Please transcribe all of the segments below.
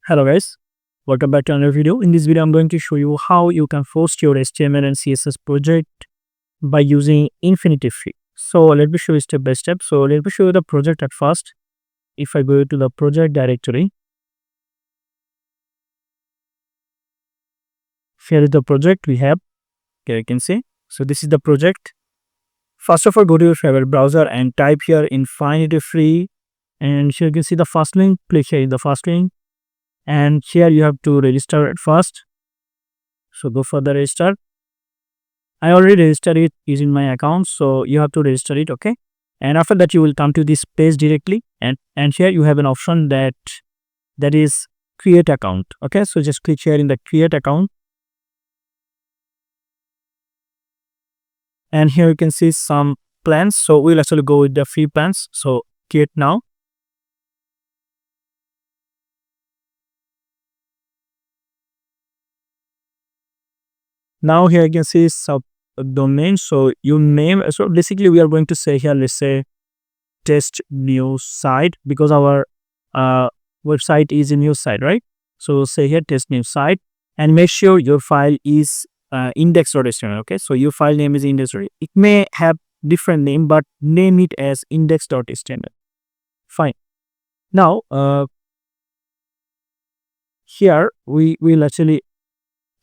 Hello guys, welcome back to another video. In this video, I'm going to show you how you can host your HTML and CSS project by using InfinityFree. So let me show you step by step. So let me show you the project at first. If I go to the project directory, here is the project we have. Here you can see. So this is the project. First of all, go to your favorite browser and type here InfinityFree. And here you can see the first link. Click here in the first link. And here you have to register at first. So go for the register. I already registered it using my account, so you have to register it, okay? And after that, you will come to this page directly, and here you have an option that is create account, okay? So just click here in the create account, and here you can see some plans. So we'll actually go with the free plans. So create now. Now here you can see subdomain. So you name. So basically we are going to say here, let's say test news site, because our website is a news site, right? So say here test news site, and make sure your file is index.html. Okay, so your file name is index. It may have different name, but name it as index.html. Fine. Now here we will actually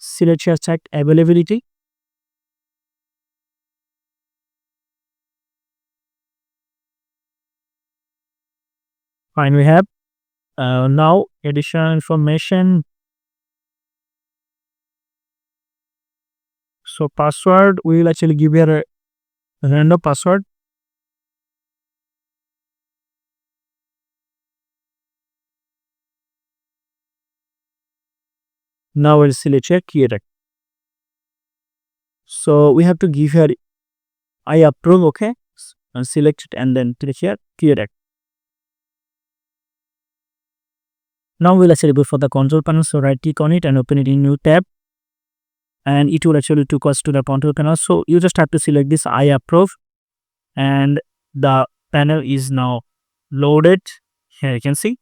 select here site availability. Fine, we have now additional information. So password, we will actually give here a random password. Now we'll select here create. So we have to give here I approve, okay? And select it and then click here create. Now we'll actually go for the control panel. So right click on it and open it in new tab. And it will actually take us to the control panel. So you just have to select this I approve, and the panel is now loaded. Here you can see.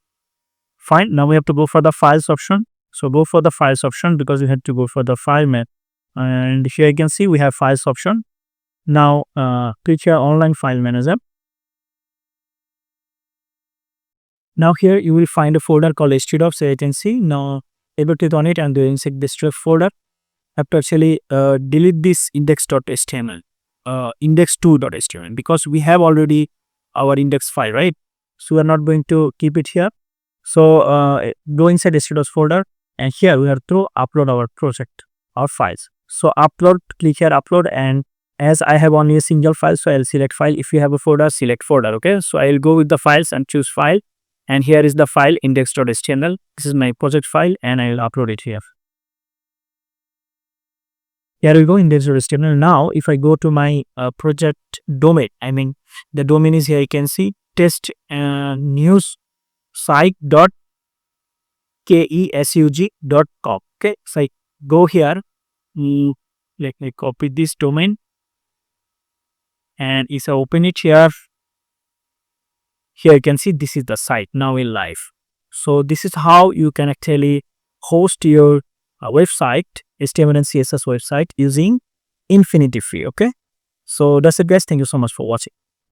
Fine. Now we have to go for the files option. So go for the files option because we had to go for the file map. And here you can see we have files option. Now click here online file manager. Now here you will find a folder called htdoc. So you can see now able to click on it and then insert this folder. Have to actually delete this index.html, index2.html, because we have already our index file, right? So we are not going to keep it here. So go inside htdoc folder, and here we have to upload our project, our files. So upload, click here upload, and as I have only a single file, so I'll select file. If you have a folder, select folder, okay? So I'll go with the files and choose file, and here is the file index.html. This is my project file, and I will upload it here. Here we go, index.html. Now, if I go to my project domain, I mean the domain is here. You can see test news site.kesug.com. Okay, so I go here. Let me copy this domain, and if I open it here, you can see this is the site now in live. So this is how you can actually host your website, HTML and CSS website, using InfinityFree. Okay, so that's it guys. Thank you so much for watching.